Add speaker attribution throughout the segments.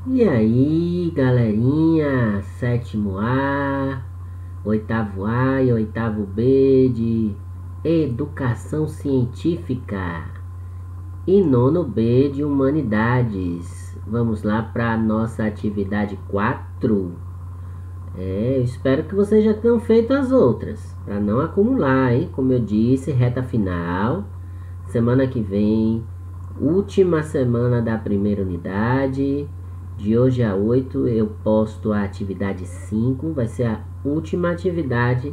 Speaker 1: E aí, galerinha, sétimo A, oitavo A e oitavo B de Educação Científica e nono B de Humanidades. Vamos lá para a nossa atividade 4. Eu espero que vocês já tenham feito as outras, para não acumular, hein? Como eu disse, reta final, semana que vem, última semana da primeira unidade. De hoje a 8 eu posto a atividade 5, vai ser a última atividade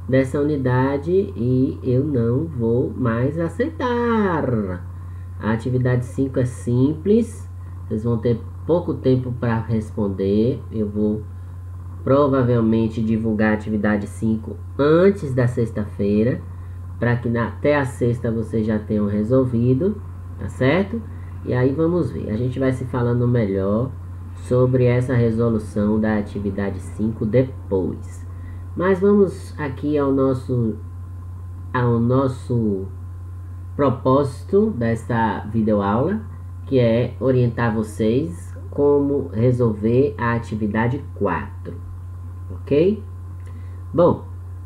Speaker 1: dessa unidade e eu não vou mais aceitar. A atividade 5 é simples, vocês vão ter pouco tempo para responder. Eu vou provavelmente divulgar a atividade 5 antes da sexta-feira, para que até a sexta vocês já tenham resolvido, tá certo? E aí vamos ver, a gente vai se falando melhor sobre essa resolução da atividade 5 depois. Mas vamos aqui ao nosso propósito desta videoaula, que é orientar vocês como resolver a atividade 4, ok? Bom,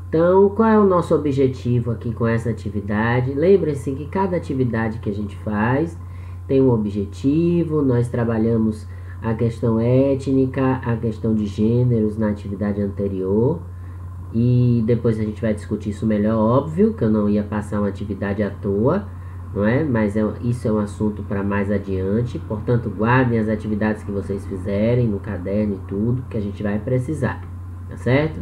Speaker 1: então qual é o nosso objetivo aqui com essa atividade? Lembre-se que cada atividade que a gente faz tem um objetivo. Nós trabalhamos a questão étnica, a questão de gêneros na atividade anterior, e depois a gente vai discutir isso melhor. Óbvio que eu não ia passar uma atividade à toa, não é? Mas isso é um assunto para mais adiante. Portanto, guardem as atividades que vocês fizerem no caderno e tudo, que a gente vai precisar, tá certo?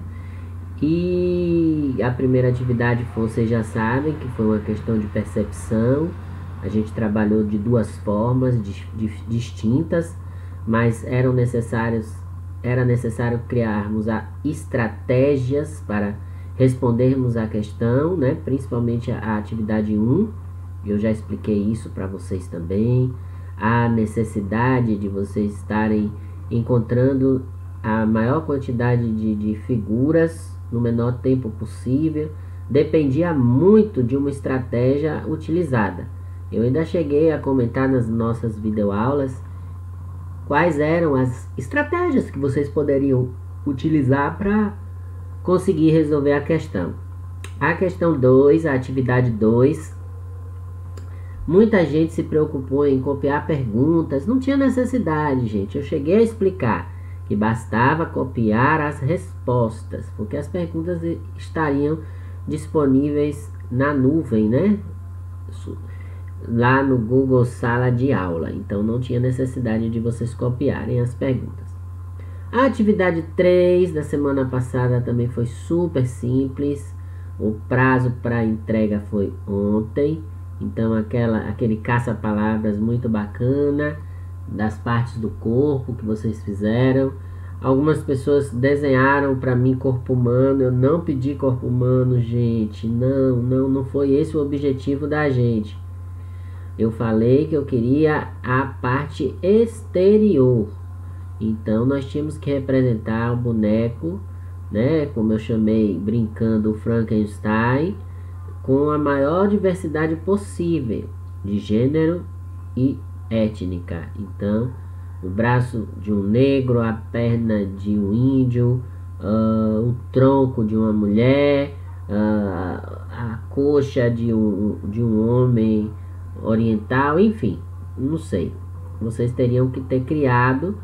Speaker 1: E a primeira atividade, vocês já sabem que foi uma questão de percepção. A gente trabalhou de duas formas distintas, mas era necessário criarmos estratégias para respondermos a questão, né? Principalmente a atividade 1, eu já expliquei isso para vocês também. A necessidade de vocês estarem encontrando a maior quantidade de figuras no menor tempo possível dependia muito de uma estratégia utilizada. Eu ainda cheguei a comentar nas nossas videoaulas quais eram as estratégias que vocês poderiam utilizar para conseguir resolver a questão. A questão 2, a atividade 2, muita gente se preocupou em copiar perguntas. Não tinha necessidade, gente. Eu cheguei a explicar que bastava copiar as respostas, porque as perguntas estariam disponíveis na nuvem, né? Lá no Google Sala de Aula. Então não tinha necessidade de vocês copiarem as perguntas. A atividade 3 da semana passada também foi super simples. O prazo para entrega foi ontem. Então aquele caça-palavras muito bacana das partes do corpo que vocês fizeram. Algumas pessoas desenharam para mim corpo humano. Eu não pedi corpo humano, gente. Não foi esse o objetivo da gente. Eu falei que eu queria a parte exterior. Então nós tínhamos que representar o boneco, né? Como eu chamei brincando, o Frankenstein, com a maior diversidade possível de gênero e étnica. Então, o braço de um negro, a perna de um índio, o tronco de uma mulher, a coxa de um homem oriental, enfim, não sei. Vocês teriam que ter criado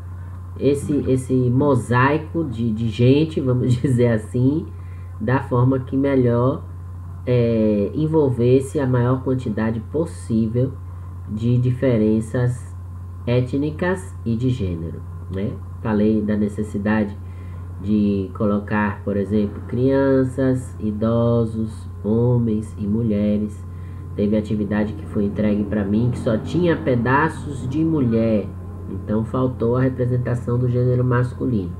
Speaker 1: esse mosaico de gente, vamos dizer assim, da forma que melhor envolvesse a maior quantidade possível de diferenças étnicas e de gênero, né? Falei da necessidade de colocar, por exemplo, crianças, idosos, homens e mulheres. Teve atividade que foi entregue para mim que só tinha pedaços de mulher, então faltou a representação do gênero masculino.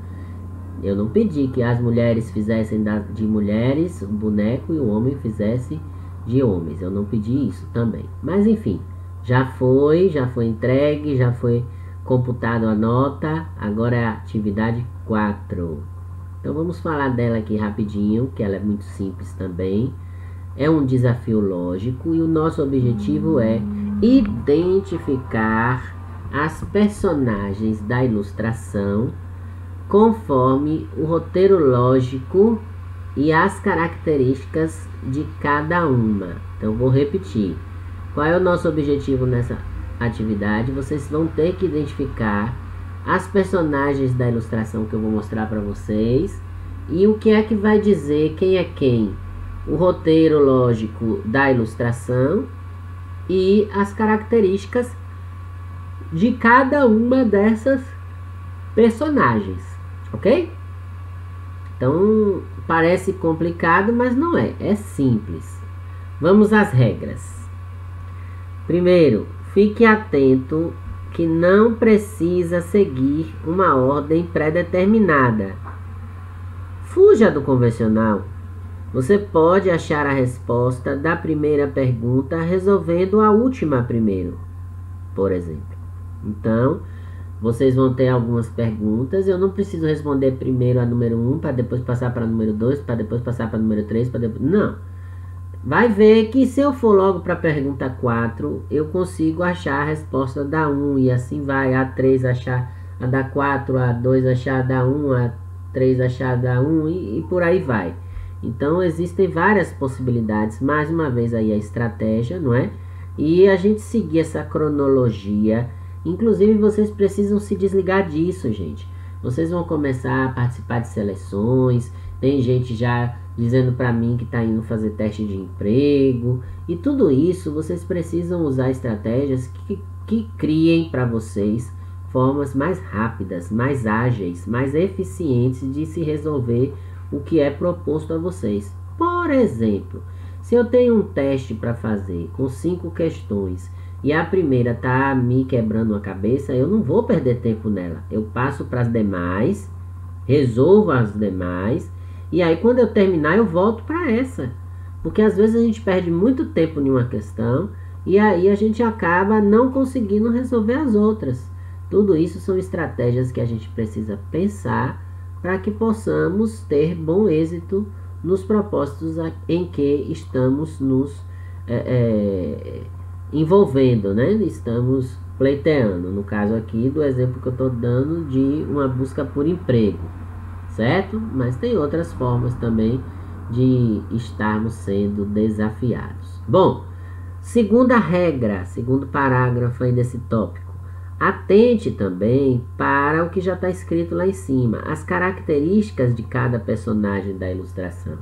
Speaker 1: Eu não pedi que as mulheres fizessem de mulheres o boneco e o homem fizesse de homens. Eu não pedi isso também. Mas enfim, já foi entregue, já foi computado a nota. Agora é a atividade 4. Então vamos falar dela aqui rapidinho, que ela é muito simples também. É um desafio lógico e o nosso objetivo é identificar as personagens da ilustração conforme o roteiro lógico e as características de cada uma. Então vou repetir. Qual é o nosso objetivo nessa atividade? Vocês vão ter que identificar as personagens da ilustração que eu vou mostrar para vocês e o que é que vai dizer quem é quem. O roteiro lógico da ilustração e as características de cada uma dessas personagens, ok? Então parece complicado, mas não é, é simples. Vamos às regras. Primeiro, fique atento que não precisa seguir uma ordem pré-determinada. Fuja do convencional. Você pode achar a resposta da primeira pergunta resolvendo a última primeiro, por exemplo. Então, vocês vão ter algumas perguntas. Eu não preciso responder primeiro a número 1, para depois passar para a número 2, para depois passar para a número 3, para depois... Não. Vai ver que se eu for logo para a pergunta 4, eu consigo achar a resposta da 1, e assim vai. A 3 achar a da 4, a 2 achar a da 1, a 3 achar a da 1 e por aí vai. Então existem várias possibilidades, mais uma vez aí a estratégia, não é? E a gente seguir essa cronologia. Inclusive vocês precisam se desligar disso, gente. Vocês vão começar a participar de seleções, tem gente já dizendo para mim que está indo fazer teste de emprego. E tudo isso vocês precisam usar estratégias que criem para vocês formas mais rápidas, mais ágeis, mais eficientes de se resolver o que é proposto a vocês. Por exemplo, se eu tenho um teste para fazer com 5 questões e a primeira tá me quebrando a cabeça, eu não vou perder tempo nela. Eu passo para as demais, resolvo as demais, e aí quando eu terminar eu volto para essa. Porque às vezes a gente perde muito tempo em uma questão e aí a gente acaba não conseguindo resolver as outras. Tudo isso são estratégias que a gente precisa pensar para que possamos ter bom êxito nos propósitos em que estamos nos envolvendo, né? Estamos pleiteando, no caso aqui do exemplo que eu estou dando de uma busca por emprego, certo? Mas tem outras formas também de estarmos sendo desafiados. Bom, segunda regra, segundo parágrafo aí desse tópico. Atente também para o que já está escrito lá em cima, as características de cada personagem da ilustração.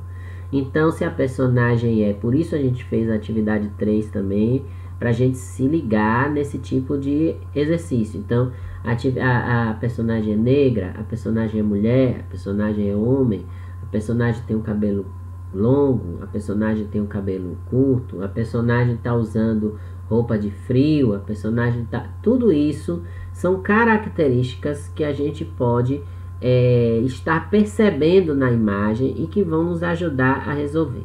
Speaker 1: Então, se a personagem por isso a gente fez a atividade 3 também, para a gente se ligar nesse tipo de exercício. Então, a personagem é negra, a personagem é mulher, a personagem é homem, a personagem tem um cabelo longo, a personagem tem um cabelo curto, a personagem está usando roupa de frio, a personagem tá... Tudo isso são características que a gente pode estar percebendo na imagem e que vão nos ajudar a resolver.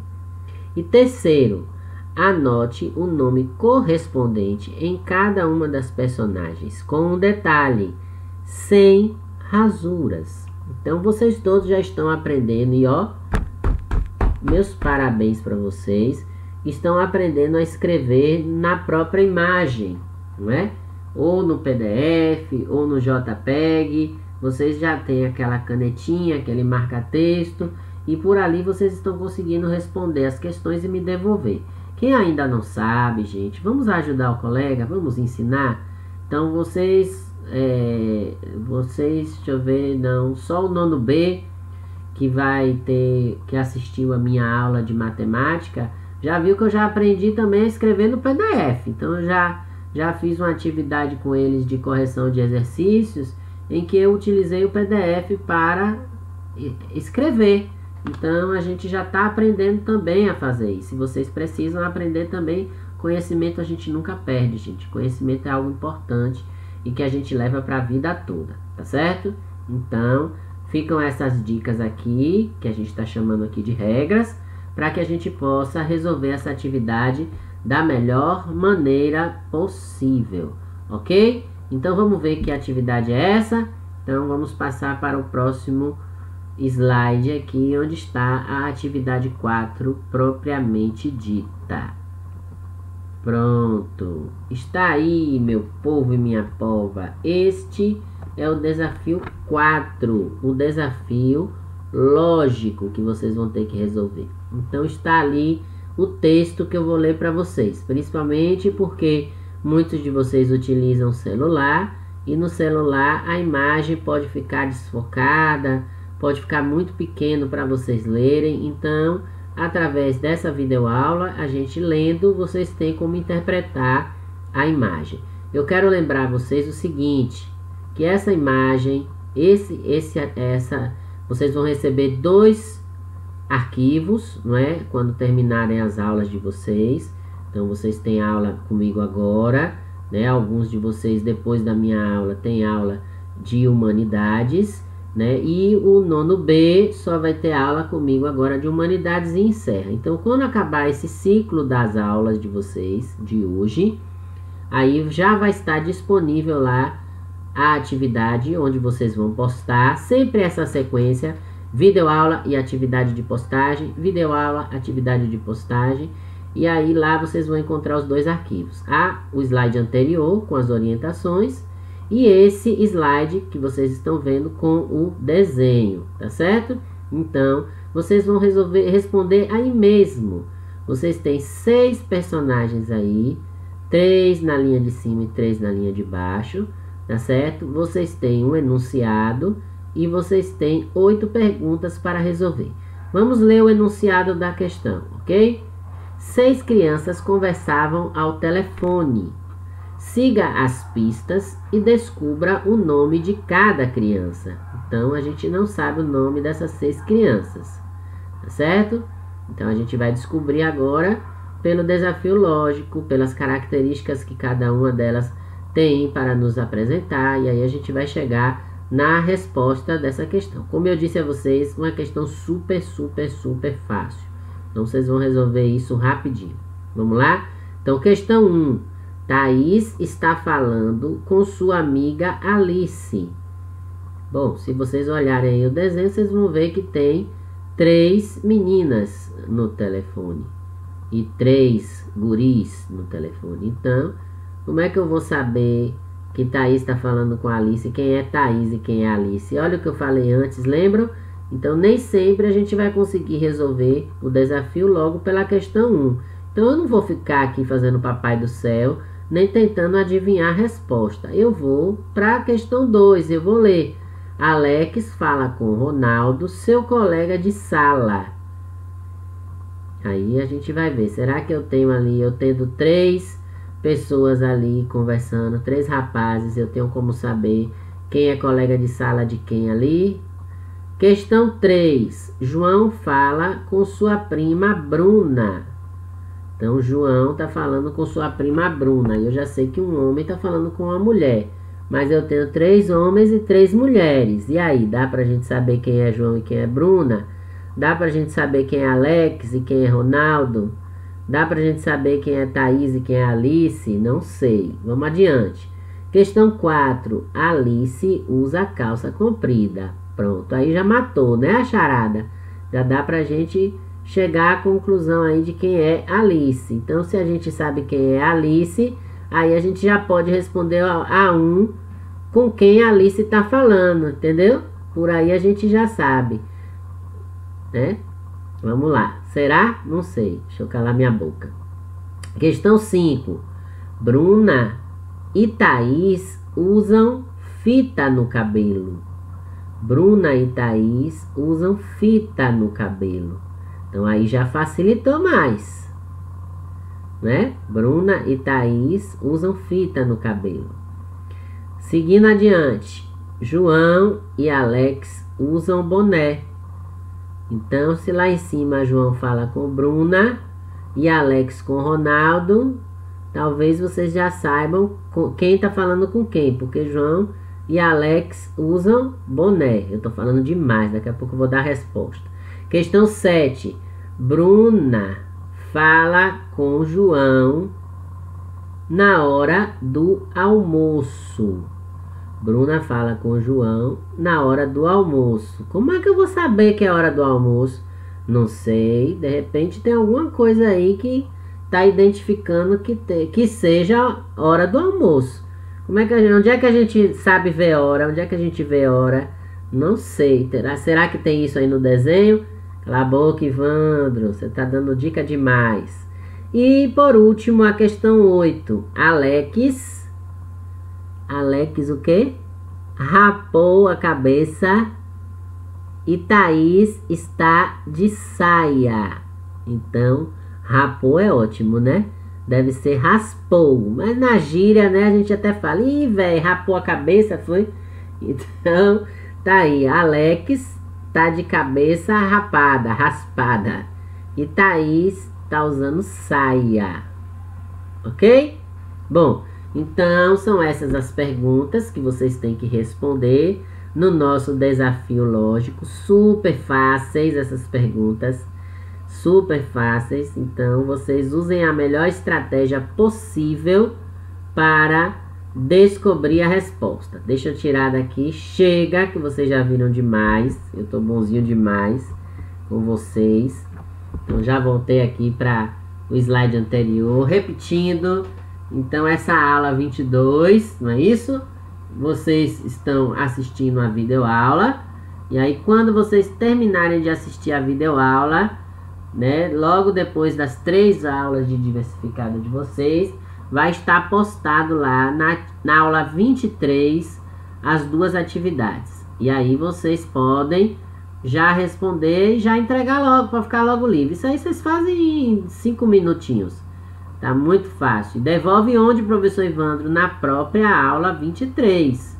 Speaker 1: E terceiro, anote o nome correspondente em cada uma das personagens, com um detalhe, sem rasuras. Então vocês todos já estão aprendendo e ó, meus parabéns para vocês. Estão aprendendo a escrever na própria imagem, não é? Ou no PDF, ou no JPEG. Vocês já têm aquela canetinha, aquele marca-texto, e por ali vocês estão conseguindo responder as questões e me devolver. Quem ainda não sabe, gente, vamos ajudar o colega, vamos ensinar. Então vocês, deixa eu ver, não, só o nono B que assistiu a minha aula de matemática, já viu que eu já aprendi também a escrever no PDF. Então eu já fiz uma atividade com eles de correção de exercícios em que eu utilizei o PDF para escrever. Então a gente já está aprendendo também a fazer isso. Se vocês precisam aprender também, conhecimento a gente nunca perde, gente. Conhecimento é algo importante e que a gente leva para a vida toda, tá certo? Então ficam essas dicas aqui, que a gente está chamando aqui de regras, para que a gente possa resolver essa atividade da melhor maneira possível, ok? Então vamos ver que atividade é essa. Então vamos passar para o próximo slide aqui, onde está a atividade 4 propriamente dita. Pronto. Está aí, meu povo e minha pova. Este é o desafio 4. O desafio lógico que vocês vão ter que resolver. Então está ali o texto que eu vou ler para vocês. Principalmente porque muitos de vocês utilizam celular. E no celular a imagem pode ficar desfocada. Pode ficar muito pequeno para vocês lerem. Então, através dessa videoaula, a gente lendo, vocês têm como interpretar a imagem. Eu quero lembrar vocês o seguinte, que essa imagem, vocês vão receber 2 arquivos, não é? Quando terminarem as aulas de vocês. Então, vocês têm aula comigo agora, né? Alguns de vocês, depois da minha aula, têm aula de humanidades, né? E o nono B só vai ter aula comigo agora de humanidades e encerra. Então, quando acabar esse ciclo das aulas de vocês de hoje, aí já vai estar disponível lá a atividade onde vocês vão postar sempre essa sequência: videoaula e atividade de postagem, videoaula, atividade de postagem. E aí lá vocês vão encontrar os 2 arquivos: o slide anterior com as orientações e esse slide que vocês estão vendo com o desenho, tá certo? Então, vocês vão responder aí mesmo. Vocês têm 6 personagens aí, 3 na linha de cima e 3 na linha de baixo, tá certo? Vocês têm um enunciado e vocês têm 8 perguntas para resolver. Vamos ler o enunciado da questão, ok? 6 crianças conversavam ao telefone. Siga as pistas e descubra o nome de cada criança. Então, a gente não sabe o nome dessas 6 crianças, tá certo? Então, a gente vai descobrir agora pelo desafio lógico, pelas características que cada uma delas tem para nos apresentar. E aí, a gente vai chegar na resposta dessa questão. Como eu disse a vocês, uma questão super fácil. Então, vocês vão resolver isso rapidinho. Vamos lá? Então, questão 1. Thaís está falando com sua amiga Alice. Bom, se vocês olharem aí o desenho, vocês vão ver que tem 3 meninas no telefone e 3 guris no telefone. Então, como é que eu vou saber que Thaís está falando com a Alice? Quem é Thaís e quem é Alice? Olha o que eu falei antes, lembram? Então, nem sempre a gente vai conseguir resolver o desafio logo pela questão 1. Então, eu não vou ficar aqui fazendo papai do céu, nem tentando adivinhar a resposta. Eu vou para a questão 2, eu vou ler. Alex fala com Ronaldo, seu colega de sala. Aí a gente vai ver, será que eu tenho ali, eu tendo 3 pessoas ali conversando, 3 rapazes, eu tenho como saber quem é colega de sala de quem ali? Questão 3, João fala com sua prima Bruna. Então, João está falando com sua prima Bruna. Eu já sei que um homem está falando com uma mulher. Mas eu tenho 3 homens e 3 mulheres. E aí, dá pra gente saber quem é João e quem é Bruna? Dá pra gente saber quem é Alex e quem é Ronaldo? Dá pra gente saber quem é Thaís e quem é Alice? Não sei. Vamos adiante. Questão 4. Alice usa calça comprida. Pronto, aí já matou, né, a charada? Já dá pra gente chegar à conclusão aí de quem é Alice. Então, se a gente sabe quem é Alice, aí a gente já pode responder a 1 com quem a Alice está falando, entendeu? Por aí a gente já sabe, né? Vamos lá. Será? Não sei. Deixa eu calar minha boca. Questão 5. Bruna e Thaís usam fita no cabelo. Bruna e Thaís usam fita no cabelo. Então, aí já facilitou mais, né? Bruna e Thaís usam fita no cabelo. Seguindo adiante, João e Alex usam boné. Então, se lá em cima João fala com Bruna e Alex com Ronaldo, talvez vocês já saibam quem está falando com quem, porque João e Alex usam boné. Eu estou falando demais, daqui a pouco eu vou dar a resposta. Questão 7. Bruna fala com João na hora do almoço. Bruna fala com João na hora do almoço. Como é que eu vou saber que é hora do almoço? Não sei, de repente tem alguma coisa aí que tá identificando que seja hora do almoço. Onde é que a gente sabe ver hora? Onde é que a gente vê hora? Não sei. Será que tem isso aí no desenho? Cala a boca, Ivandro. Você tá dando dica demais. E por último, a questão 8. Alex o quê? Rapou a cabeça e Thaís está de saia. Então, rapou é ótimo, né? Deve ser raspou. Mas na gíria, né, a gente até fala, ih, velho, rapou a cabeça, foi? Então, tá aí. Alex tá de cabeça rapada, raspada. E Thaís tá usando saia. Ok? Bom, então são essas as perguntas que vocês têm que responder no nosso desafio lógico. Super fáceis essas perguntas. Super fáceis. Então vocês usem a melhor estratégia possível para descobrir a resposta. Deixa eu tirar daqui. Chega, que vocês já viram demais. Eu tô bonzinho demais com vocês. Então já voltei aqui para o slide anterior, repetindo. Então essa aula 22, não é isso? Vocês estão assistindo a videoaula. E aí quando vocês terminarem de assistir a videoaula, né, logo depois das 3 aulas de diversificada de vocês, vai estar postado lá na aula 23 as 2 atividades. E aí vocês podem já responder e já entregar logo, para ficar logo livre. Isso aí vocês fazem em 5 minutinhos. Tá muito fácil. Devolve onde, professor Ivandro? Na própria aula 23.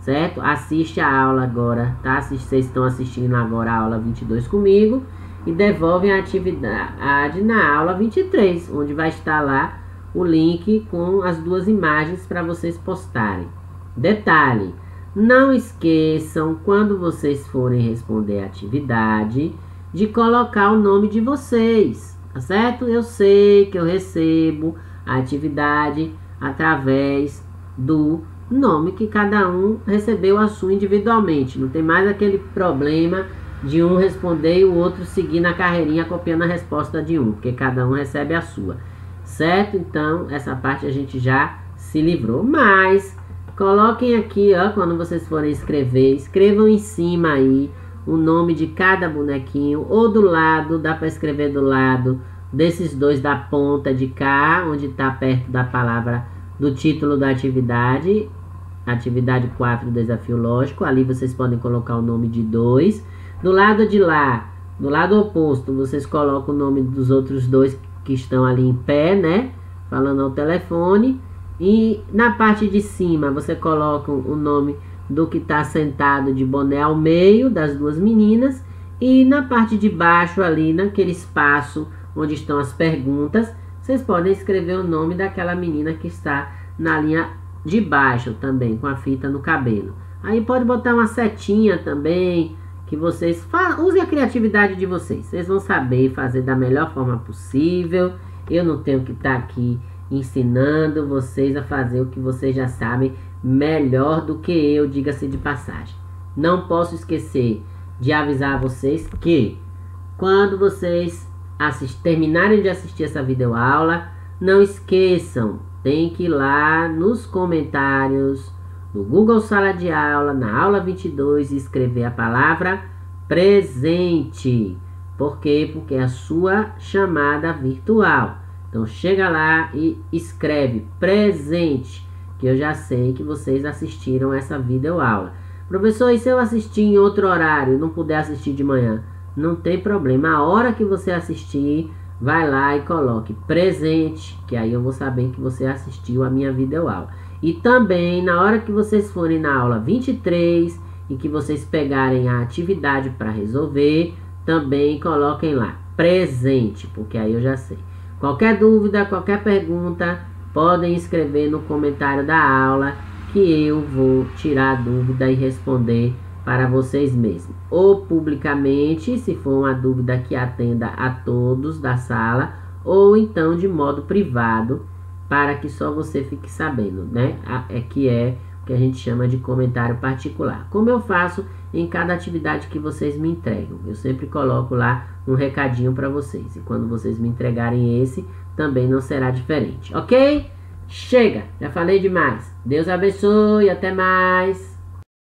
Speaker 1: Certo? Assiste a aula agora, tá? Vocês estão assistindo agora a aula 22 comigo. E devolvem a atividade na aula 23, onde vai estar lá o link com as 2 imagens para vocês postarem. Detalhe, não esqueçam, quando vocês forem responder a atividade, de colocar o nome de vocês, tá certo? Eu sei que eu recebo a atividade através do nome que cada um recebeu a sua individualmente. Não tem mais aquele problema de um responder e o outro seguir na carreirinha copiando a resposta de um, porque cada um recebe a sua, certo? Então, essa parte a gente já se livrou. Mas, coloquem aqui, ó, quando vocês forem escrever, escrevam em cima aí o nome de cada bonequinho, ou do lado, dá para escrever do lado desses 2 da ponta de cá, onde está perto da palavra do título da atividade, atividade 4, desafio lógico. Ali vocês podem colocar o nome de 2. Do lado de lá, do lado oposto, vocês colocam o nome dos outros 2 que estão ali em pé, né? Falando ao telefone. E na parte de cima, você coloca o nome do que está sentado de boné ao meio, das 2 meninas. E na parte de baixo, ali, naquele espaço onde estão as perguntas, vocês podem escrever o nome daquela menina que está na linha de baixo também, com a fita no cabelo. Aí pode botar uma setinha também, que vocês usem a criatividade de vocês. Vocês vão saber fazer da melhor forma possível. Eu não tenho que estar aqui ensinando vocês a fazer o que vocês já sabem melhor do que eu, diga-se de passagem. Não posso esquecer de avisar vocês que quando vocês terminarem de assistir essa videoaula, não esqueçam, tem que ir lá nos comentários no Google Sala de Aula, na aula 22, e escrever a palavra presente. Por quê? Porque é a sua chamada virtual. Então chega lá e escreve presente, que eu já sei que vocês assistiram essa videoaula. Professor, e se eu assistir em outro horário, não puder assistir de manhã? Não tem problema. A hora que você assistir, vai lá e coloque presente, que aí eu vou saber que você assistiu a minha videoaula. E também, na hora que vocês forem na aula 23 e que vocês pegarem a atividade para resolver, também coloquem lá presente, porque aí eu já sei. Qualquer dúvida, qualquer pergunta, podem escrever no comentário da aula, que eu vou tirar a dúvida e responder para vocês mesmos. Ou publicamente, se for uma dúvida que atenda a todos da sala, ou então de modo privado, para que só você fique sabendo, né? Que é o que a gente chama de comentário particular. Como eu faço em cada atividade que vocês me entregam. Eu sempre coloco lá um recadinho para vocês. E quando vocês me entregarem esse, também não será diferente, ok? Chega, já falei demais. Deus abençoe, até mais.